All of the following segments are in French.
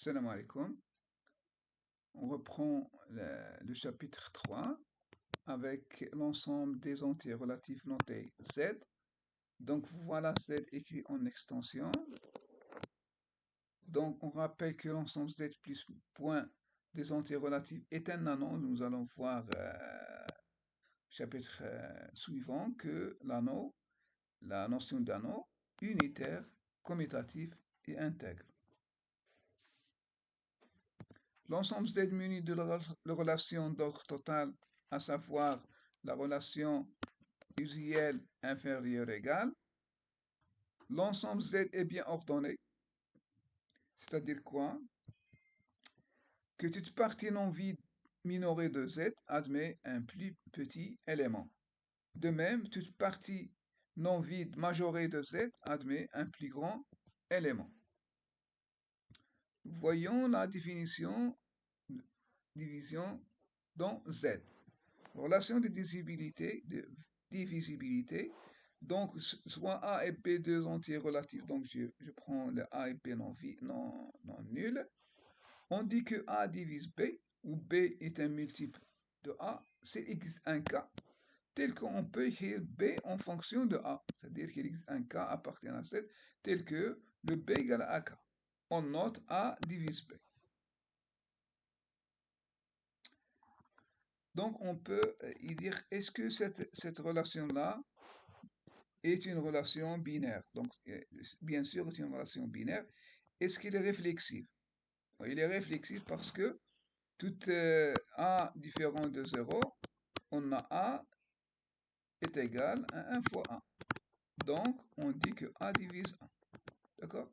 Salam alaikum. On reprend le chapitre 3 avec l'ensemble des entiers relatifs notés Z. Donc voilà Z écrit en extension. Donc on rappelle que l'ensemble Z plus point des entiers relatifs est un anneau. Nous allons voir chapitre suivant que l'anneau, la notion d'anneau, unitaire, commutatif et intègre. L'ensemble Z muni de la relation d'ordre total, à savoir la relation usuelle inférieure égale. L'ensemble Z est bien ordonné, c'est-à-dire quoi? Que toute partie non vide minorée de Z admet un plus petit élément. De même, toute partie non vide majorée de Z admet un plus grand élément. Voyons la division dans Z. Relation de divisibilité. Donc, soit A et B, deux entiers relatifs. Donc, je prends le A et B non nul. On dit que A divise B, où B est un multiple de A. S'il existe un cas, tel qu'on peut écrire B en fonction de A. C'est-à-dire qu'il existe un cas appartenant à Z, tel que le B égale à AK. On note A divise B. Donc, on peut y dire, est-ce que cette relation-là est une relation binaire? Donc, bien sûr, c'est une relation binaire. Est-ce qu'il est réflexif? Il est réflexif parce que tout A différent de 0, on a A est égal à 1 fois A. Donc, on dit que A divise 1. D'accord?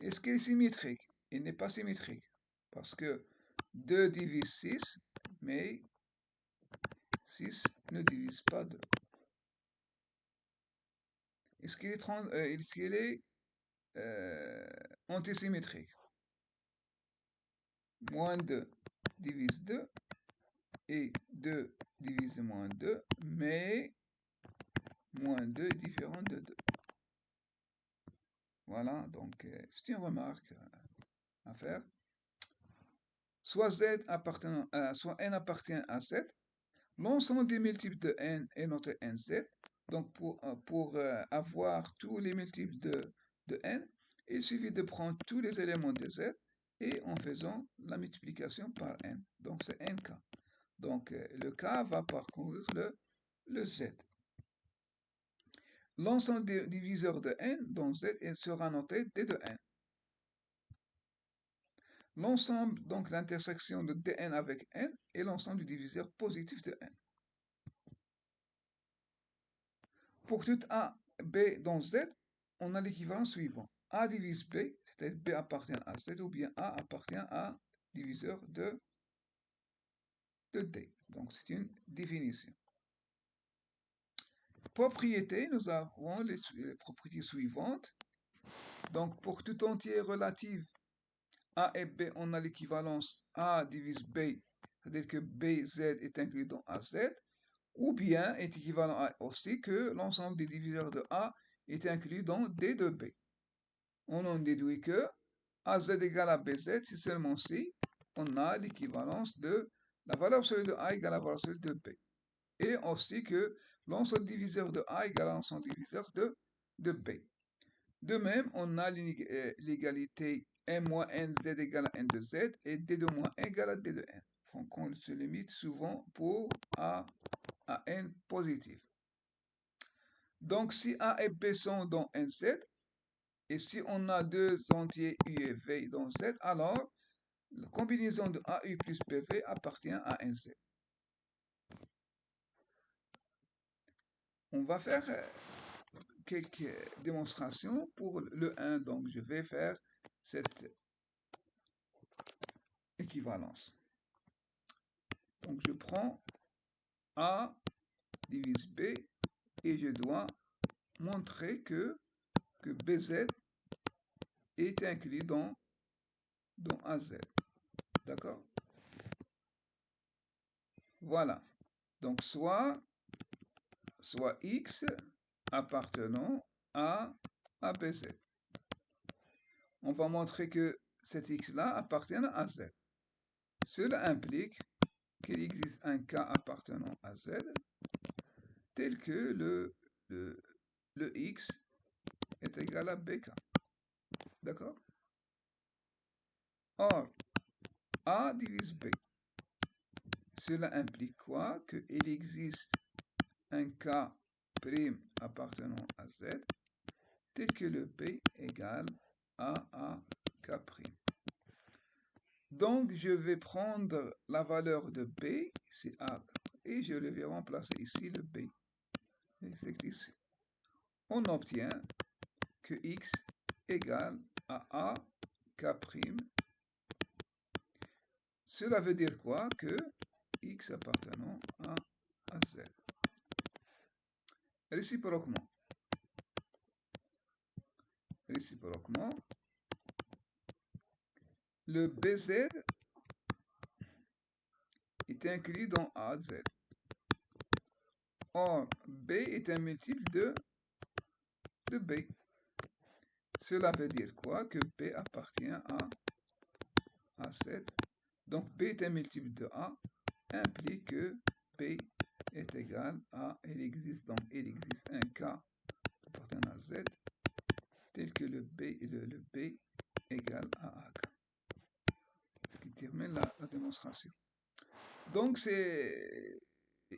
Est-ce qu'il est symétrique? Il n'est pas symétrique parce que 2 divise 6, mais 6 ne divise pas 2. Est-ce qu'il est antisymétrique? Moins 2 divise 2 et 2 divise moins 2, mais moins 2 est différent de 2. Voilà, donc c'est une remarque à faire. Soit soit n appartient à Z, l'ensemble des multiples de n est noté nz. Donc pour avoir tous les multiples de n, il suffit de prendre tous les éléments de Z et en faisant la multiplication par n. Donc c'est nk. Donc le k va parcourir le Z. L'ensemble des diviseurs de n dans Z sera noté d de n. L'ensemble, donc l'intersection de dn avec n, est l'ensemble du diviseur positif de n. Pour tout A, B dans Z, on a l'équivalent suivant. A divise B, c'est-à-dire B appartient à Z, ou bien A appartient à diviseur de D. Donc c'est une définition. Propriété, nous avons les propriétés suivantes. Donc pour tout entier relatif A et B, on a l'équivalence A divise B, c'est-à-dire que BZ est inclus dans AZ, ou bien est équivalent à aussi que l'ensemble des diviseurs de A est inclus dans D de B. On en déduit que AZ égale à BZ si seulement si on a l'équivalence de la valeur absolue de A égale à la valeur absolue de B. Et aussi que l'ensemble diviseur de A égale à l'ensemble diviseur de B. De même, on a l'égalité m moins nz égale à n de z et d de moins n égale à d de n. Donc on se limite souvent pour A à n positif. Donc si A et B sont dans nz, et si on a deux entiers u et v dans z, alors la combinaison de AU plus BV appartient à nz. On va faire quelques démonstrations pour le 1, donc je vais faire cette équivalence. Donc je prends A divise B et je dois montrer que BZ est inclus dans AZ. D'accord? Voilà. Donc soit X appartenant à BZ. On va montrer que cet x-là appartienne à z. Cela implique qu'il existe un k appartenant à z, tel que le x est égal à bk. D'accord? Or, a divise b. Cela implique quoi? Qu'il existe un k' appartenant à z, tel que le b égale à k'. Donc, je vais prendre la valeur de b, c'est a, et je le vais remplacer ici, le b. C'est ici. On obtient que x égale à k'. Cela veut dire quoi? Que x appartenant à z. Réciproquement, le bz est inclus dans az. Or, b est un multiple de b. Cela veut dire quoi? Que b appartient à z. Donc, b est un multiple de a, implique que b est égal à, il existe un k appartenant à z, tel que le b égale à ak. Ce qui termine la démonstration. Donc, c'est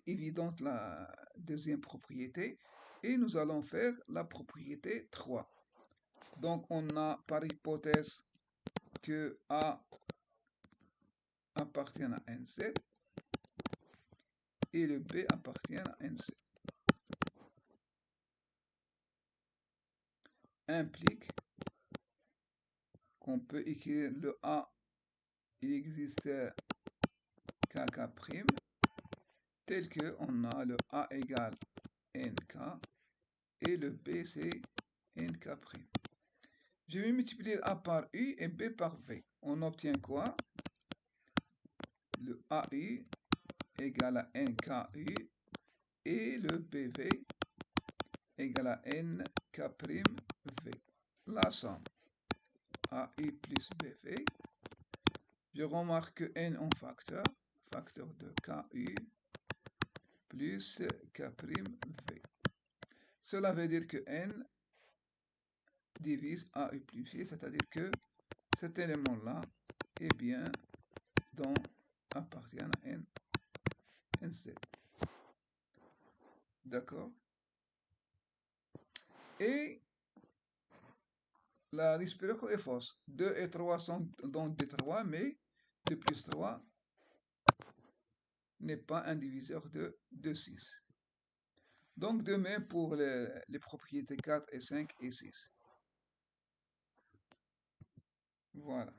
évidente la deuxième propriété. Et nous allons faire la propriété 3. Donc, on a par hypothèse que A appartient à NZ et le B appartient à NC. Implique qu'on peut écrire le A, il existe KK', tel que on a le A égale NK et le B c'est NK'. Je vais multiplier A par U et B par V. On obtient quoi? Le AU égale à NKU et le BV égale à NK'(V). La somme AU plus BV. Je remarque que N en facteur de KU plus K'(V). Cela veut dire que N divise AU plus V, c'est-à-dire que cet élément-là est bien appartient à NZ. D'accord? Et la réciproque est fausse. 2 et 3 sont donc des 3, mais 2 plus 3 n'est pas un diviseur de 6. Donc, de même pour les propriétés 4 et 5 et 6. Voilà.